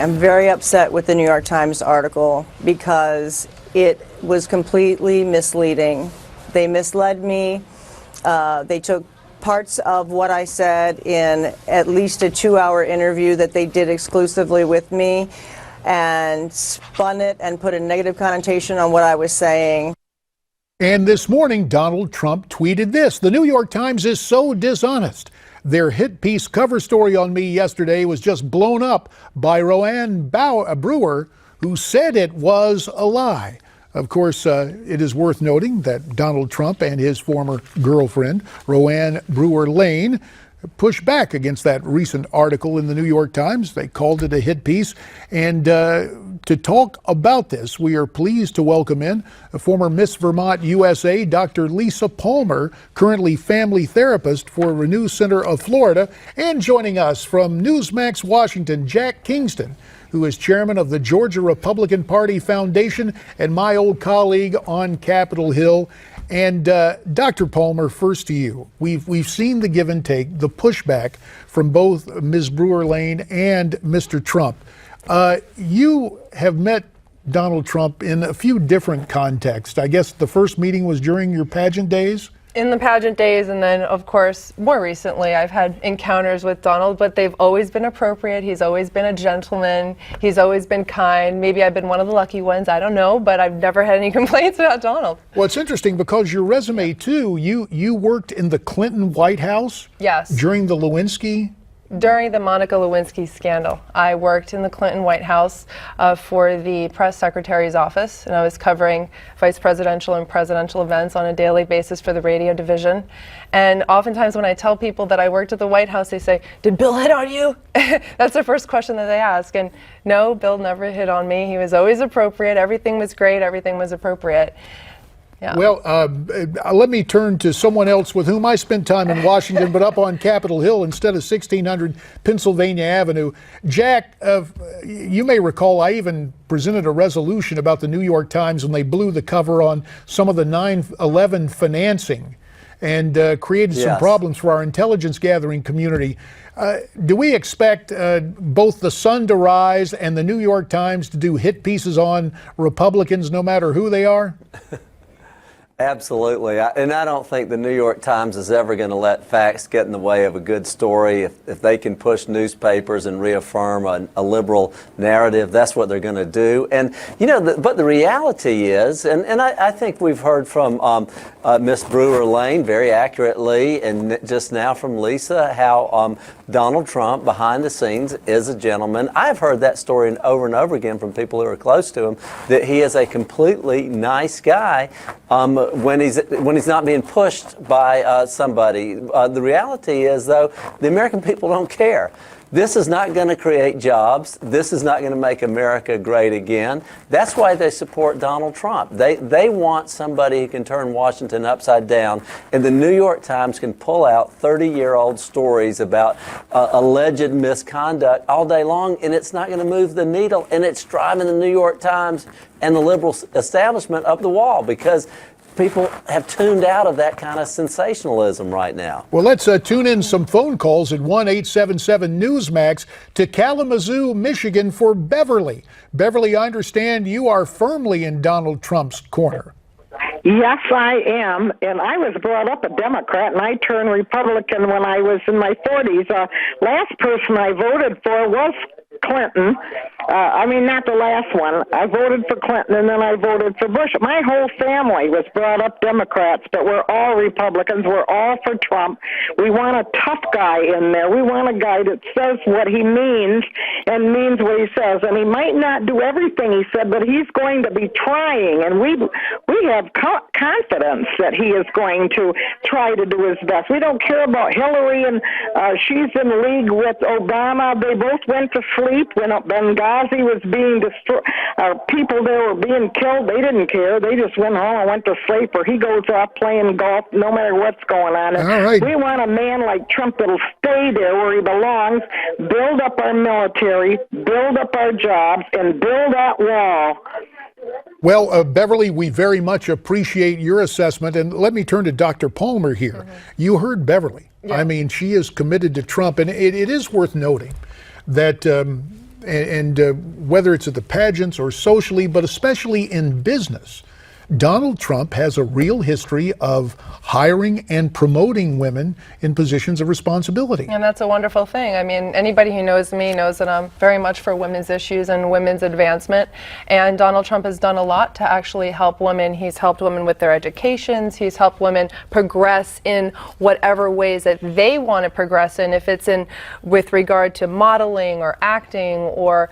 am very upset with the New York Times article because it was completely misleading. They misled me. They took parts of what I said in at least a 2-hour interview that they did exclusively with me and spun it and put a negative connotation on what I was saying. And this morning, Donald Trump tweeted this: "The New York Times is so dishonest. Their hit piece cover story on me yesterday was just blown up by Roanne Brewer, who said it was a lie." Of course, it is worth noting that Donald Trump and his former girlfriend, Roanne Brewer Lane, pushed back against that recent article in the New York Times. They called it a hit piece. And to talk about this, we are pleased to welcome in a former Miss Vermont USA, Dr. Lisa Palmer, currently family therapist for Renew Center of Florida, and joining us from Newsmax Washington, Jack Kingston, who is chairman of the Georgia Republican Party Foundation and my old colleague on Capitol Hill. And Dr. Palmer, first to you. We've seen the give and take, the pushback from both Ms. Brewer Lane and Mr. Trump. You have met Donald Trump in a few different contexts. I guess the first meeting was during your pageant days? In the pageant days, and then, of course, more recently, I've had encounters with Donald, but they've always been appropriate. He's always been a gentleman. He's always been kind. Maybe I've been one of the lucky ones. I don't know, but I've never had any complaints about Donald. Well, it's interesting because your resume, too, you worked in the Clinton White House. Yes. During the Lewinsky. During the Monica Lewinsky scandal, I worked in the Clinton White House for the press secretary's office, and I was covering vice presidential and presidential events on a daily basis for the radio division. And oftentimes when I tell people that I worked at the White House, they say, "Did Bill hit on you?" That's the first question that they ask. And no, Bill never hit on me. He was always appropriate. Everything was great. Everything was appropriate. Yeah. Well, let me turn to someone else with whom I spent time in Washington, but up on Capitol Hill instead of 1600 Pennsylvania Avenue. Jack, you may recall I even presented a resolution about the New York Times when they blew the cover on some of the 9/11 financing and created some problems for our intelligence gathering community. Do we expect both the Sun to rise and the New York Times to do hit pieces on Republicans no matter who they are? Absolutely. And I don't think the New York Times is ever going to let facts get in the way of a good story. If they can push newspapers and reaffirm a liberal narrative, that's what they're going to do. And, you know, but the reality is, and I think we've heard from Miss Brewer Lane very accurately, and just now from Lisa, how Donald Trump, behind the scenes, is a gentleman. I've heard that story over and over again from people who are close to him, that he is a completely nice guy. When he's not being pushed by somebody. The reality is, though, the American people don't care. This is not going to create jobs. This is not going to make America great again. That's why they support Donald Trump. They want somebody who can turn Washington upside down, and the New York Times can pull out 30-year-old stories about alleged misconduct all day long, and it's not going to move the needle, and it's driving the New York Times and the liberal establishment up the wall because people have tuned out of that kind of sensationalism right now. Well, let's tune in some phone calls at 1-877-NEWSMAX to Kalamazoo, Michigan for Beverly. Beverly, I understand you are firmly in Donald Trump's corner. Yes, I am, and I was brought up a Democrat, and I turned Republican when I was in my 40s. Last person I voted for was Clinton. Not the last one. I voted for Clinton, and then I voted for Bush. My whole family was brought up Democrats, but we're all Republicans. We're all for Trump. We want a tough guy in there. We want a guy that says what he means and means what he says. And he might not do everything he said, but he's going to be trying. And we have confidence that he is going to try to do his best. We don't care about Hillary, and she's in league with Obama. They both went to sleep when Benghazi was being destroyed. People there were being killed. They didn't care. They just went home and went to sleep, or he goes off playing golf no matter what's going on. All right. We want a man like Trump that'll stay there where he belongs, build up our military, build up our jobs, and build that wall. Well, Beverly, we very much appreciate your assessment. And let me turn to Dr. Palmer here. Mm-hmm. You heard Beverly. Yeah. I mean, she is committed to Trump. And it is worth noting that whether it's at the pageants or socially, but especially in business, Donald Trump has a real history of hiring and promoting women in positions of responsibility. And that's a wonderful thing. I mean, anybody who knows me knows that I'm very much for women's issues and women's advancement. And Donald Trump has done a lot to actually help women. He's helped women with their educations. He's helped women progress in whatever ways that they want to progress in, if it's in with regard to modeling or acting or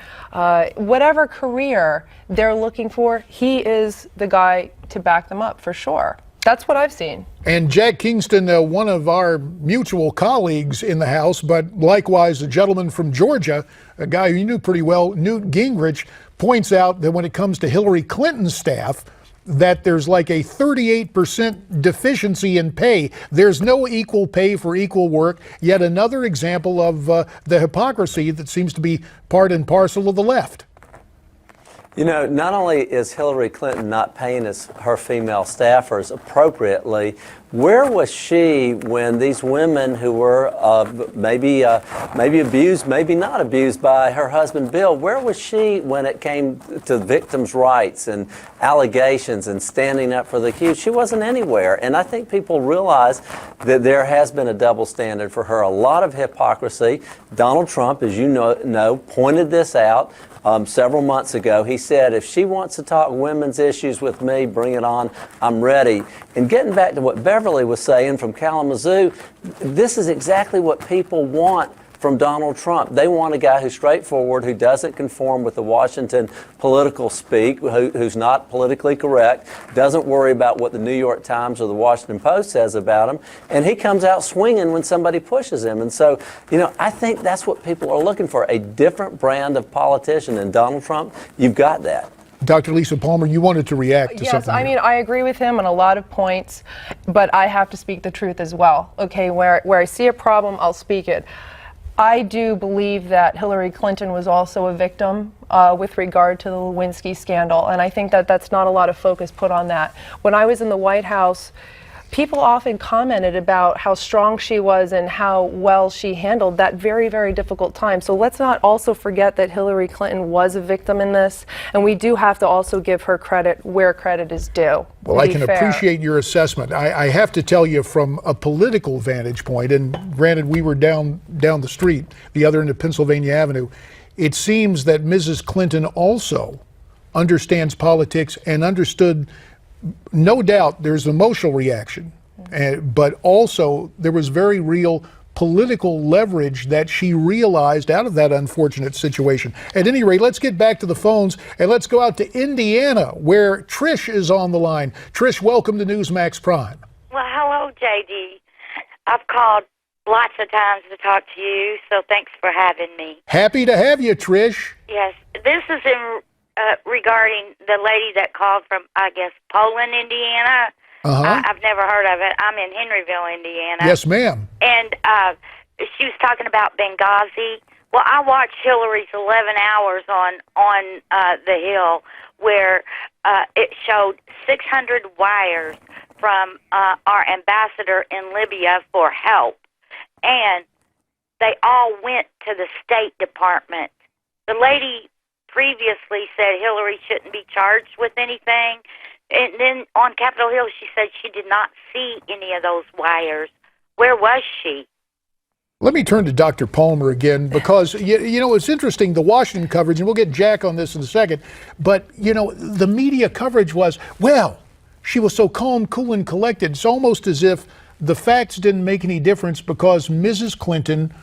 whatever career they're looking for. He is the guy to back them up for sure. That's what I've seen. And Jack Kingston, one of our mutual colleagues in the House, but likewise a gentleman from Georgia, a guy who you knew pretty well, Newt Gingrich, points out that when it comes to Hillary Clinton's staff, that there's like a 38% deficiency in pay. There's no equal pay for equal work. Yet another example of the hypocrisy that seems to be part and parcel of the left. You know, not only is Hillary Clinton not paying her female staffers appropriately, where was she when these women who were maybe abused, maybe not abused by her husband Bill, where was she when it came to victims' rights and allegations and standing up for the accused? She wasn't anywhere. And I think people realize that there has been a double standard for her, a lot of hypocrisy. Donald Trump, as you know, pointed this out several months ago. He said, if she wants to talk women's issues with me, bring it on, I'm ready. And getting back to what Beverly was saying from Kalamazoo, this is exactly what people want from Donald Trump. They want a guy who's straightforward, who doesn't conform with the Washington political speak, who's not politically correct, doesn't worry about what the New York Times or the Washington Post says about him, and he comes out swinging when somebody pushes him. And so, you know, I think that's what people are looking for, a different brand of politician. And Donald Trump, you've got that. Dr. Lisa Palmer, you wanted to react to something. Yes, I mean, I agree with him on a lot of points, but I have to speak the truth as well. Okay, where I see a problem, I'll speak it. I do believe that Hillary Clinton was also a victim with regard to the Lewinsky scandal, and I think that that's not a lot of focus put on that. When I was in the White House, people often commented about how strong she was and how well she handled that very, very difficult time. So let's not also forget that Hillary Clinton was a victim in this, and we do have to also give her credit where credit is due. Well, I can appreciate your assessment. I have to tell you from a political vantage point, and granted we were down the street, the other end of Pennsylvania Avenue, it seems that Mrs. Clinton also understands politics and understood. No doubt there's emotional reaction, but also there was very real political leverage that she realized out of that unfortunate situation. At any rate, let's get back to the phones and let's go out to Indiana where Trish is on the line. Trish, welcome to Newsmax Prime. Well, hello, JD. I've called lots of times to talk to you, so thanks for having me. Happy to have you, Trish. Yes, this is in regarding the lady that called from, I guess, Poland, Indiana. I've never heard of it. I'm in Henryville, Indiana. Yes, ma'am. And she was talking about Benghazi. Well, I watched Hillary's 11 hours on the Hill, where it showed 600 wires from our ambassador in Libya for help, and they all went to the State Department. The lady previously said Hillary shouldn't be charged with anything. And then on Capitol Hill, she said she did not see any of those wires. Where was she? Let me turn to Dr. Palmer again, because, you know, it's interesting, the Washington coverage, and we'll get Jack on this in a second, but, you know, the media coverage was, well, she was so calm, cool, and collected. It's almost as if the facts didn't make any difference because Mrs. Clinton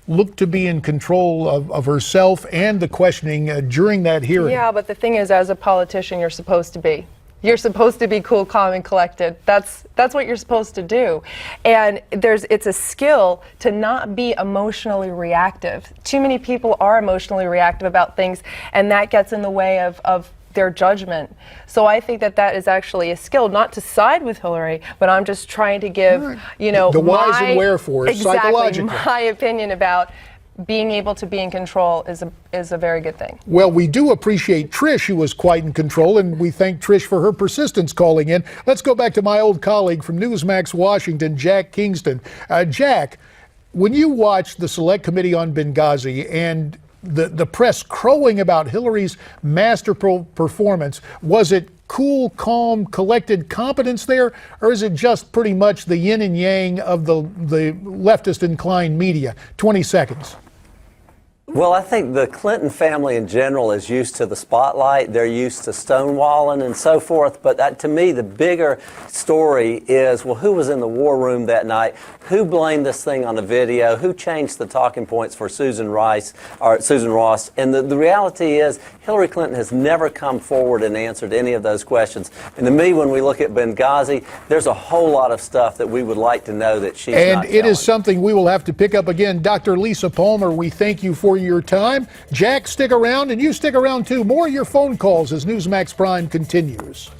looked to be in control of herself and the questioning during that hearing. Yeah, but the thing is, as a politician, you're supposed to be. You're supposed to be cool, calm, and collected. That's what you're supposed to do. And it's a skill to not be emotionally reactive. Too many people are emotionally reactive about things, and that gets in the way of their judgment. So I think that is actually a skill, not to side with Hillary, but I'm just trying to give, you know, the whys and wherefores, psychologically. My opinion about being able to be in control is a very good thing. Well, we do appreciate Trish, who was quite in control, and we thank Trish for her persistence calling in. Let's go back to my old colleague from Newsmax Washington, Jack Kingston. Jack, when you watched the Select Committee on Benghazi and the press crowing about Hillary's masterful performance. Was it cool, calm, collected competence there, or is it just pretty much the yin and yang of the leftist inclined media? 20 seconds. Well, I think the Clinton family in general is used to the spotlight. They're used to stonewalling and so forth. But to me, the bigger story is, well, who was in the war room that night? Who blamed this thing on the video? Who changed the talking points for Susan Ross? And the reality is, Hillary Clinton has never come forward and answered any of those questions. And to me, when we look at Benghazi, there's a whole lot of stuff that we would like to know that she's not telling. And it is something we will have to pick up again. Dr. Lisa Palmer, we thank you for your time. Jack, stick around, and you stick around too. More of your phone calls as Newsmax Prime continues.